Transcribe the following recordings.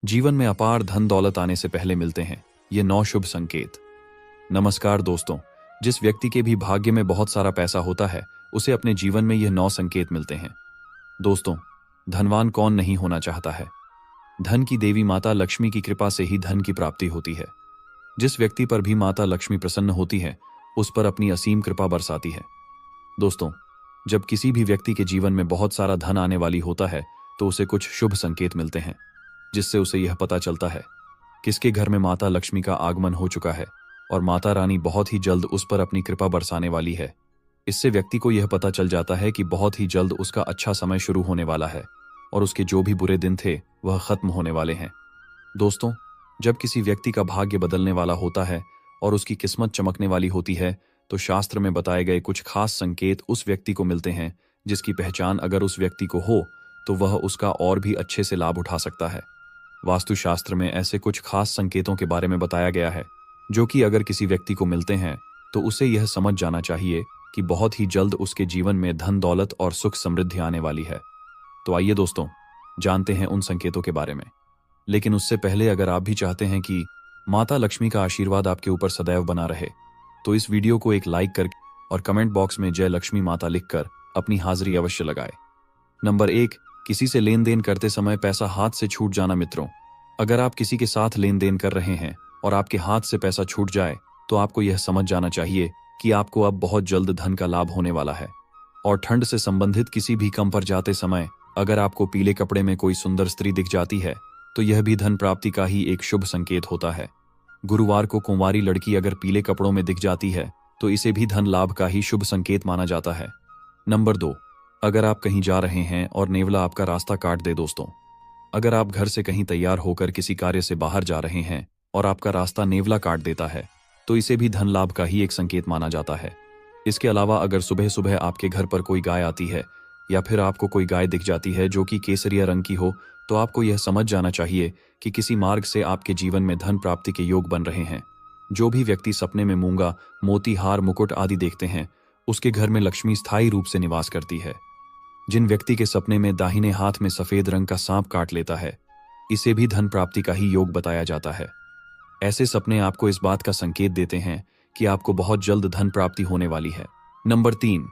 जीवन में अपार धन दौलत आने से पहले मिलते हैं ये 9 शुभ संकेत। नमस्कार दोस्तों, जिस व्यक्ति के भी भाग्य में बहुत सारा पैसा होता है उसे अपने जीवन में यह 9 संकेत मिलते हैं। दोस्तों, धनवान कौन नहीं होना चाहता है। धन की देवी माता लक्ष्मी की कृपा से ही धन की प्राप्ति होती है। जिस व्यक्ति पर भी माता लक्ष्मी प्रसन्न होती है उस पर अपनी असीम कृपा बरसाती है। दोस्तों, जब किसी भी व्यक्ति के जीवन में बहुत सारा धन आने वाली होता है तो उसे कुछ शुभ संकेत मिलते हैं, जिससे उसे यह पता चलता है किसके घर में माता लक्ष्मी का आगमन हो चुका है और माता रानी बहुत ही जल्द उस पर अपनी कृपा बरसाने वाली है। इससे व्यक्ति को यह पता चल जाता है कि बहुत ही जल्द उसका अच्छा समय शुरू होने वाला है और उसके जो भी बुरे दिन थे वह खत्म होने वाले हैं। दोस्तों, जब किसी व्यक्ति का भाग्य बदलने वाला होता है और उसकी किस्मत चमकने वाली होती है तो शास्त्र में बताए गए कुछ खास संकेत उस व्यक्ति को मिलते हैं, जिसकी पहचान अगर उस व्यक्ति को हो तो वह उसका और भी अच्छे से लाभ उठा सकता है। वास्तुशास्त्र में ऐसे कुछ खास संकेतों के बारे में बताया गया है जो कि अगर किसी व्यक्ति को मिलते हैं तो उसे यह समझ जाना चाहिए कि बहुत ही जल्द उसके जीवन में धन दौलत और सुख समृद्धि आने वाली है। तो आइए दोस्तों, जानते हैं उन संकेतों के बारे में। लेकिन उससे पहले अगर आप भी चाहते हैं कि माता लक्ष्मी का आशीर्वाद आपके ऊपर सदैव बना रहे तो इस वीडियो को एक लाइक करके और कमेंट बॉक्स में जय लक्ष्मी माता लिखकर अपनी हाजिरी अवश्य लगाए। नंबर 1, किसी से लेन देन करते समय पैसा हाथ से छूट जाना। मित्रों, अगर आप किसी के साथ लेन देन कर रहे हैं और आपके हाथ से पैसा छूट जाए तो आपको यह समझ जाना चाहिए कि आपको अब बहुत जल्द धन का लाभ होने वाला है। और ठंड से संबंधित किसी भी काम पर जाते समय अगर आपको पीले कपड़े में कोई सुंदर स्त्री दिख जाती है तो यह भी धन प्राप्ति का ही एक शुभ संकेत होता है। गुरुवार को कुंवारी लड़की अगर पीले कपड़ों में दिख जाती है तो इसे भी धन लाभ का ही शुभ संकेत माना जाता है। नंबर 2, अगर आप कहीं जा रहे हैं और नेवला आपका रास्ता काट दे। दोस्तों, अगर आप घर से कहीं तैयार होकर किसी कार्य से बाहर जा रहे हैं और आपका रास्ता नेवला काट देता है तो इसे भी धन लाभ का ही एक संकेत माना जाता है। इसके अलावा अगर सुबह सुबह आपके घर पर कोई गाय आती है या फिर आपको कोई गाय दिख जाती है जो कि केसरिया रंग की हो तो आपको यह समझ जाना चाहिए कि किसी मार्ग से आपके जीवन में धन प्राप्ति के योग बन रहे हैं। जो भी व्यक्ति सपने में मूंगा, मोती, हार, मुकुट आदि देखते हैं उसके घर में लक्ष्मी स्थायी रूप से निवास करती है। जिन व्यक्ति के सपने में दाहिने हाथ में सफेद रंग का सांप काट लेता है इसे भी धन प्राप्ति का ही योग बताया जाता है। ऐसे सपने आपको इस बात का संकेत देते हैं कि आपको बहुत जल्द धन प्राप्ति होने वाली है। नंबर 3,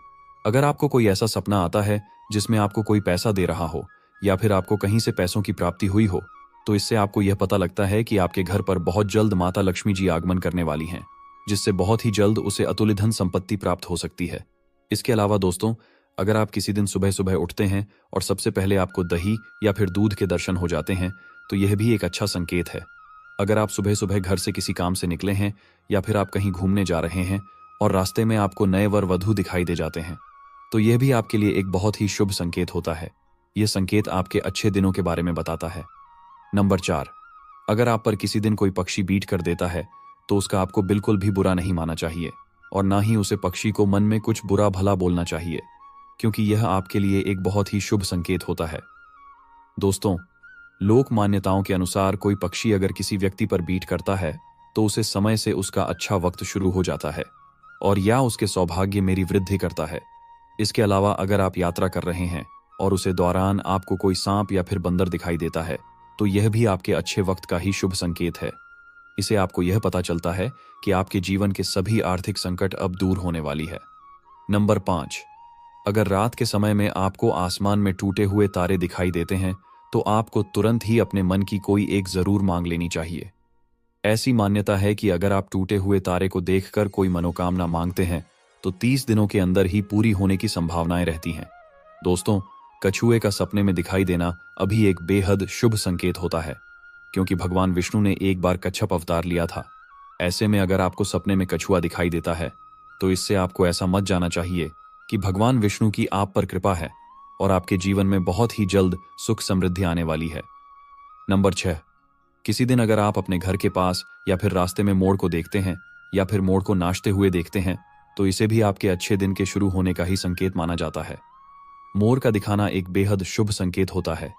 अगर आपको कोई ऐसा सपना आता है जिसमें आपको कोई पैसा दे रहा हो या फिर आपको कहीं से पैसों की प्राप्ति हुई हो तो इससे आपको यह पता लगता है कि आपके घर पर बहुत जल्द माता लक्ष्मी जी आगमन करने वाली हैं, जिससे बहुत ही जल्द उसे अतुल्य धन संपत्ति प्राप्त हो सकती है। इसके अलावा दोस्तों, अगर आप किसी दिन सुबह सुबह उठते हैं और सबसे पहले आपको दही या फिर दूध के दर्शन हो जाते हैं तो यह भी एक अच्छा संकेत है। अगर आप सुबह सुबह घर से किसी काम से निकले हैं या फिर आप कहीं घूमने जा रहे हैं और रास्ते में आपको नए वर वधू दिखाई दे जाते हैं तो यह भी आपके लिए एक बहुत ही शुभ संकेत होता है। यह संकेत आपके अच्छे दिनों के बारे में बताता है। नंबर 4, अगर आप पर किसी दिन कोई पक्षी बीट कर देता है तो उसका आपको बिल्कुल भी बुरा नहीं मानना चाहिए और ना ही उसे पक्षी को मन में कुछ बुरा भला बोलना चाहिए, क्योंकि यह आपके लिए एक बहुत ही शुभ संकेत होता है। दोस्तों, लोक मान्यताओं के अनुसार कोई पक्षी अगर किसी व्यक्ति पर बीट करता है तो उसे समय से उसका अच्छा वक्त शुरू हो जाता है और या उसके सौभाग्य में वृद्धि करता है। इसके अलावा अगर आप यात्रा कर रहे हैं और उसे दौरान आपको कोई सांप या फिर बंदर दिखाई देता है तो यह भी आपके अच्छे वक्त का ही शुभ संकेत है। इसे आपको यह पता चलता है कि आपके जीवन के सभी आर्थिक संकट अब दूर होने वाली है। नंबर 5, अगर रात के समय में आपको आसमान में टूटे हुए तारे दिखाई देते हैं तो आपको तुरंत ही अपने मन की कोई एक जरूर मांग लेनी चाहिए। ऐसी मान्यता है कि अगर आप टूटे हुए तारे को देखकर कोई मनोकामना मांगते हैं तो 30 दिनों के अंदर ही पूरी होने की संभावनाएं रहती हैं। दोस्तों, कछुए का सपने में दिखाई देना अभी एक बेहद शुभ संकेत होता है, क्योंकि भगवान विष्णु ने एक बार कच्छप अवतार लिया था। ऐसे में अगर आपको सपने में कछुआ दिखाई देता है तो इससे आपको ऐसा मत जाना चाहिए कि भगवान विष्णु की आप पर कृपा है और आपके जीवन में बहुत ही जल्द सुख समृद्धि आने वाली है। नंबर 6, किसी दिन अगर आप अपने घर के पास या फिर रास्ते में मोर को देखते हैं या फिर मोर को नाचते हुए देखते हैं तो इसे भी आपके अच्छे दिन के शुरू होने का ही संकेत माना जाता है। मोर का दिखाना एक बेहद शुभ संकेत होता है।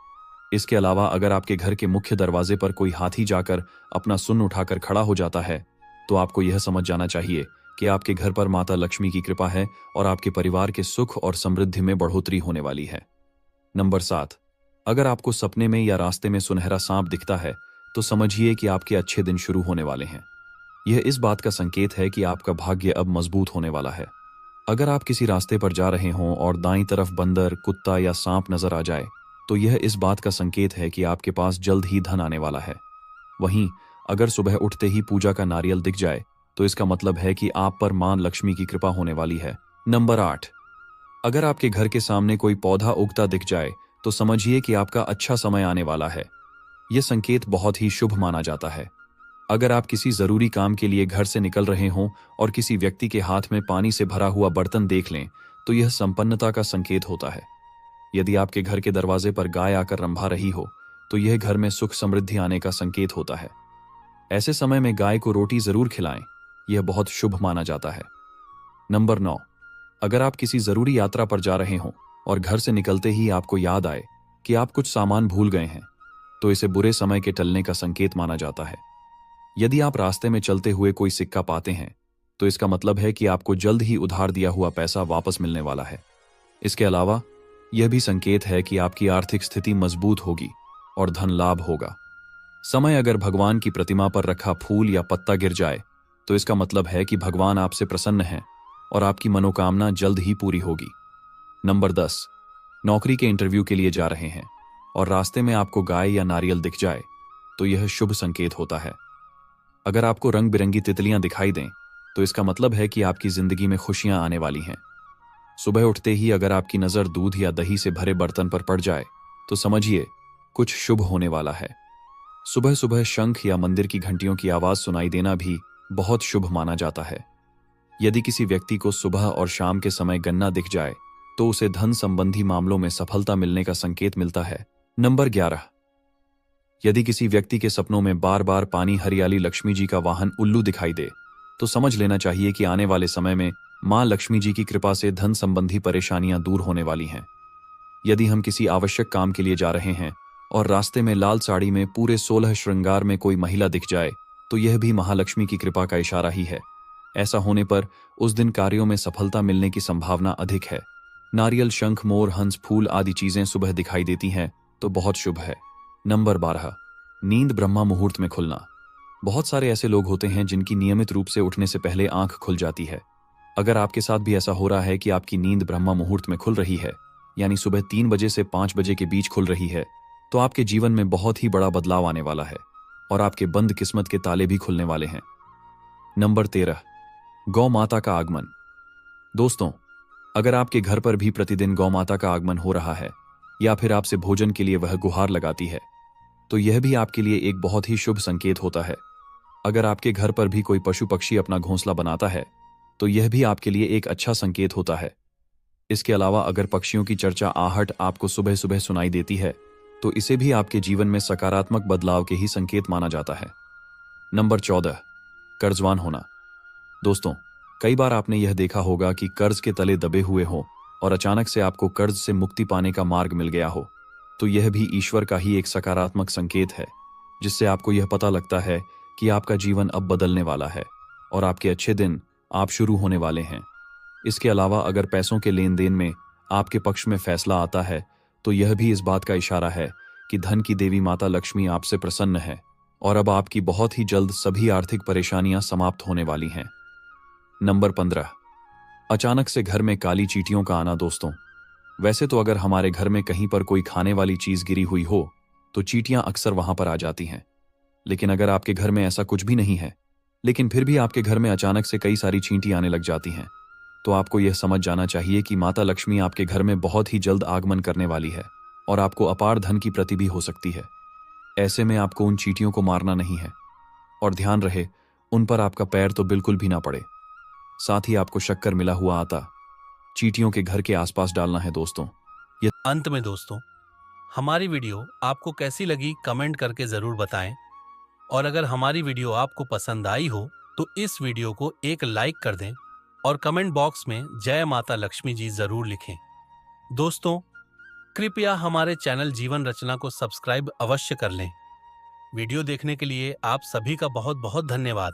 इसके अलावा अगर आपके घर के मुख्य दरवाजे पर कोई हाथी जाकर अपना सुन उठाकर खड़ा हो जाता है तो आपको यह समझ जाना चाहिए कि आपके घर पर माता लक्ष्मी की कृपा है और आपके परिवार के सुख और समृद्धि में बढ़ोतरी होने वाली है। नंबर 7, अगर आपको सपने में या रास्ते में सुनहरा सांप दिखता है तो समझिए कि आपके अच्छे दिन शुरू होने वाले हैं। यह इस बात का संकेत है कि आपका भाग्य अब मजबूत होने वाला है। अगर आप किसी रास्ते पर जा रहे हों और दाईं तरफ बंदर, कुत्ता या सांप नजर आ जाए तो यह इस बात का संकेत है कि आपके पास जल्द ही धन आने वाला है। वहीं अगर सुबह उठते ही पूजा का नारियल दिख जाए तो इसका मतलब है कि आप पर मां लक्ष्मी की कृपा होने वाली है। नंबर 8, अगर आपके घर के सामने कोई पौधा उगता दिख जाए तो समझिए कि आपका अच्छा समय आने वाला है। यह संकेत बहुत ही शुभ माना जाता है। अगर आप किसी जरूरी काम के लिए घर से निकल रहे हों और किसी व्यक्ति के हाथ में पानी से भरा हुआ बर्तन देख लें तो यह संपन्नता का संकेत होता है। यदि आपके घर के दरवाजे पर गाय आकर रंभा रही हो तो यह घर में सुख समृद्धि आने का संकेत होता है। ऐसे समय में गाय को रोटी जरूर खिलाएं, यह बहुत शुभ माना जाता है। नंबर 9, अगर आप किसी जरूरी यात्रा पर जा रहे हों और घर से निकलते ही आपको याद आए कि आप कुछ सामान भूल गए हैं तो इसे बुरे समय के टलने का संकेत माना जाता है। यदि आप रास्ते में चलते हुए कोई सिक्का पाते हैं तो इसका मतलब है कि आपको जल्द ही उधार दिया हुआ पैसा वापस मिलने वाला है। इसके अलावा यह भी संकेत है कि आपकी आर्थिक स्थिति मजबूत होगी और धन लाभ होगा। समय अगर भगवान की प्रतिमा पर रखा फूल या पत्ता गिर जाए तो इसका मतलब है कि भगवान आपसे प्रसन्न हैं और आपकी मनोकामना जल्द ही पूरी होगी। नंबर 10, नौकरी के इंटरव्यू के लिए जा रहे हैं और रास्ते में आपको गाय या नारियल दिख जाए तो यह शुभ संकेत होता है। अगर आपको रंग बिरंगी तितलियां दिखाई दें तो इसका मतलब है कि आपकी जिंदगी में खुशियां आने वाली हैं। सुबह उठते ही अगर आपकी नजर दूध या दही से भरे बर्तन पर पड़ जाए तो समझिए कुछ शुभ होने वाला है। सुबह सुबह शंख या मंदिर की घंटियों की आवाज सुनाई देना भी बहुत शुभ माना जाता है। यदि किसी व्यक्ति को सुबह और शाम के समय गन्ना दिख जाए तो उसे धन संबंधी मामलों में सफलता मिलने का संकेत मिलता है। नंबर 11, यदि किसी व्यक्ति के सपनों में बार बार पानी, हरियाली, लक्ष्मी जी का वाहन उल्लू दिखाई दे तो समझ लेना चाहिए कि आने वाले समय में मां लक्ष्मी जी की कृपा से धन संबंधी परेशानियां दूर होने वाली हैं। यदि हम किसी आवश्यक काम के लिए जा रहे हैं और रास्ते में लाल साड़ी में पूरे 16 श्रृंगार में कोई महिला दिख जाए तो यह भी महालक्ष्मी की कृपा का इशारा ही है। ऐसा होने पर उस दिन कार्यों में सफलता मिलने की संभावना अधिक है। नारियल, शंख, मोर, हंस, फूल आदि चीजें सुबह दिखाई देती हैं तो बहुत शुभ है। नंबर 12, नींद ब्रह्मा मुहूर्त में खुलना। बहुत सारे ऐसे लोग होते हैं जिनकी नियमित रूप से उठने से पहले आंख खुल जाती है। अगर आपके साथ भी ऐसा हो रहा है कि आपकी नींद ब्रह्मा मुहूर्त में खुल रही है, यानी सुबह 3 बजे से 5 बजे के बीच खुल रही है, तो आपके जीवन में बहुत ही बड़ा बदलाव आने वाला है और आपके बंद किस्मत के ताले भी खुलने वाले हैं। नंबर 13, गौ माता का आगमन। दोस्तों, अगर आपके घर पर भी प्रतिदिन गौ माता का आगमन हो रहा है या फिर आपसे भोजन के लिए वह गुहार लगाती है तो यह भी आपके लिए एक बहुत ही शुभ संकेत होता है। अगर आपके घर पर भी कोई पशु पक्षी अपना घोंसला बनाता है तो यह भी आपके लिए एक अच्छा संकेत होता है। इसके अलावा अगर पक्षियों की चर्चा, आहट आपको सुबह सुबह सुनाई देती है तो इसे भी आपके जीवन में सकारात्मक बदलाव के ही संकेत माना जाता है। नंबर 14, कर्जवान होना। दोस्तों, कई बार आपने यह देखा होगा कि कर्ज के तले दबे हुए हो और अचानक से आपको कर्ज से मुक्ति पाने का मार्ग मिल गया हो तो यह भी ईश्वर का ही एक सकारात्मक संकेत है, जिससे आपको यह पता लगता है कि आपका जीवन अब बदलने वाला है और आपके अच्छे दिन आप शुरू होने वाले हैं। इसके अलावा अगर पैसों के लेन देन में आपके पक्ष में फैसला आता है तो यह भी इस बात का इशारा है कि धन की देवी माता लक्ष्मी आपसे प्रसन्न है और अब आपकी बहुत ही जल्द सभी आर्थिक परेशानियां समाप्त होने वाली हैं। नंबर 15, अचानक से घर में काली चींटियों का आना। दोस्तों, वैसे तो अगर हमारे घर में कहीं पर कोई खाने वाली चीज गिरी हुई हो तो चींटियां अक्सर वहां पर आ जाती हैं, लेकिन अगर आपके घर में ऐसा कुछ भी नहीं है लेकिन फिर भी आपके घर में अचानक से कई सारी चींटी आने लग जाती हैं तो आपको यह समझ जाना चाहिए कि माता लक्ष्मी आपके घर में बहुत ही जल्द आगमन करने वाली है और आपको अपार धन की प्रति भी हो सकती है। ऐसे में आपको उन चींटियों को मारना नहीं है और ध्यान रहे उन पर आपका पैर तो बिल्कुल भी ना पड़े। साथ ही आपको शक्कर मिला हुआ आटा चींटियों के घर के आसपास डालना है। दोस्तों, अंत में दोस्तों, हमारी वीडियो आपको कैसी लगी कमेंट करके जरूर बताएं और अगर हमारी वीडियो आपको पसंद आई हो तो इस वीडियो को एक लाइक कर दें और कमेंट बॉक्स में जय माता लक्ष्मी जी जरूर लिखें। दोस्तों, कृपया हमारे चैनल जीवन रचना को सब्सक्राइब अवश्य कर लें। वीडियो देखने के लिए आप सभी का बहुत बहुत धन्यवाद।